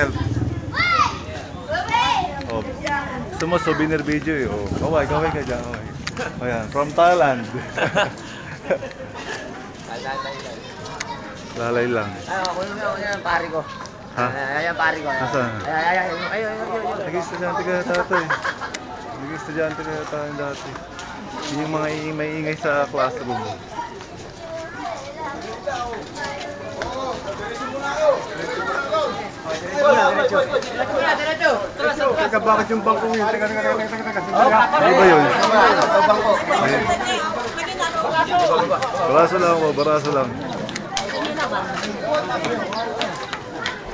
help. Oh. Gusto mo souvenir video eh. Oh. Kaway ka dyan. Kaway. Oh, yan. From Thailand. Lalay lang. Kunin mo yan, pari ko. Ha? Ayan, pari ko. Nasaan? Ayun. Naging estudyante ka dati. Naging estudyante ka dati. Yun yung mga maingay sa classroom. Teka, bakit yung bangko yun? Teka. Ano ba yun? Baraso lang.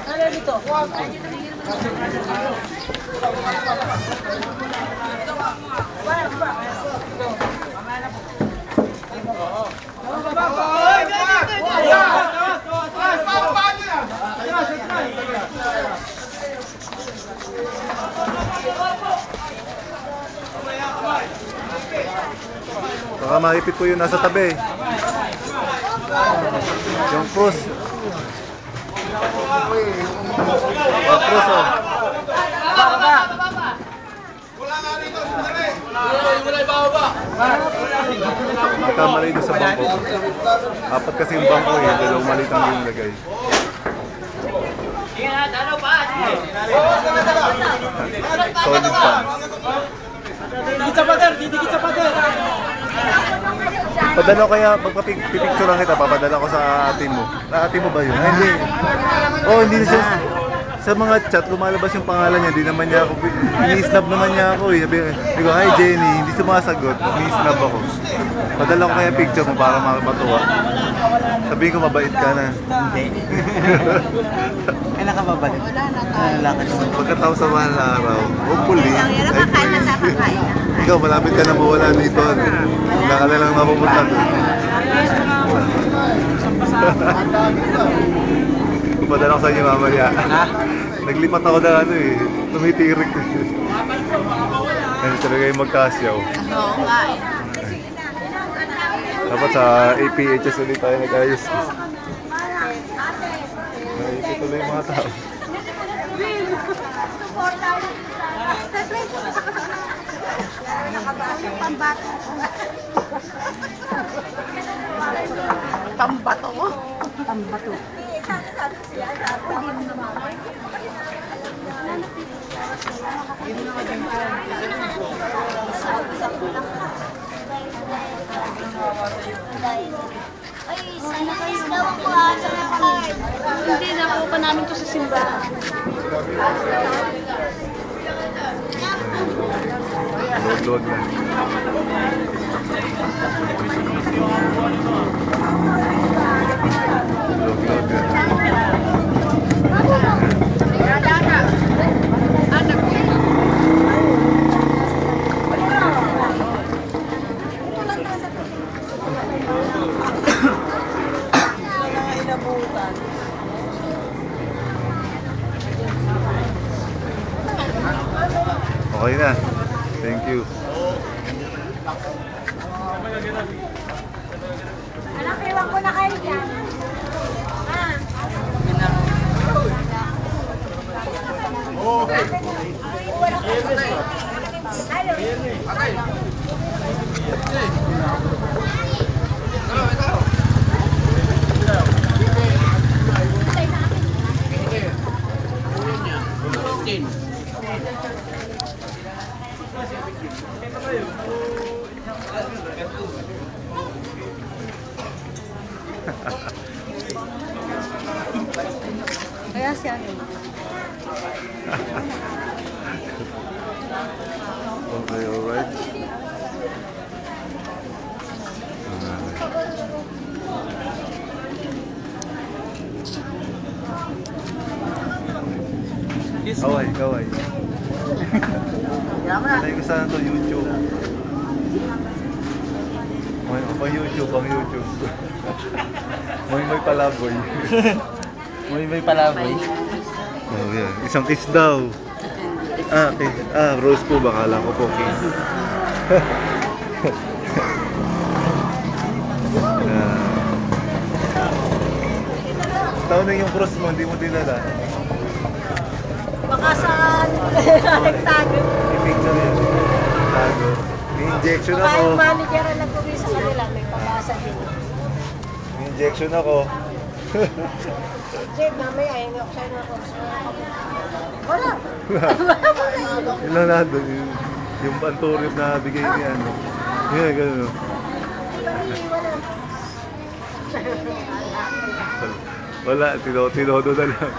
Ano dito? Baka maipit po yun nasa tabi. Yung cross. Yung cross oh. Nagkamali doon sa bangko. Apat kasi yung bangko eh. Dalawang maliit ang nilagay. Solid pa. Didikit sa pader. Padala ko kaya, pagpapipicture lang kita, papadala ko sa ate mo. Ate mo ba yun? Ay, hindi. Oh, hindi na siya. Sa mga chat, lumalabas yung pangalan niya. Hindi naman niya ako, ini-snap naman niya ako eh. Sabi ko, hi Jenny, hindi sumasagot. Ini-snap ako. Padala ko kaya picture mo para matuwa. Sabihin ko, mabait ka na. Hindi. Kailan ka babalik? Pagkatapos sa mahal na araw, hopefully, Yan ang kakain na sa kakain. ikaw, malapit ka na mawala dito. Wala ka na lang mapupunta doon. Padala ko sa inyo mamaya. Naglipat ako na ano eh. Tumitirik. Kasi talaga yung magkasyaw. Oo nga eh. Dapat sa APHS ulit tayo nag-ayos. Naipit tuloy yung mga tao. Pambato mo? Pambato. Ay, sana kayo daw ang kuhaan ng card. Hindi, nakuha pa namin to sa simbahan. Load na. Load na. Okay na. Thank you. Anak, iwan ko na kayo dyan. Kaya siya ano. Okay, alright. Kaway. Sanay ko sana to YouTube. Pang YouTube. May palaboy. May palaboy. Oh, yeah. Isang kiss daw. Okay. Rose po ba? Kala ko po kiss. Taon na yung cross mo, hindi mo dinala. Tago. May picture yan. Tago. May injection Baka ako. yung manager ang nagpuwi sa kanila, may pabasa din. May injection ako. Jay, mamaya, hindi ako sa'yo na wala. Yun lang nandun. Yung panturip na bigay ni ano. Yun, gano'n. Wala, tinodo na lang.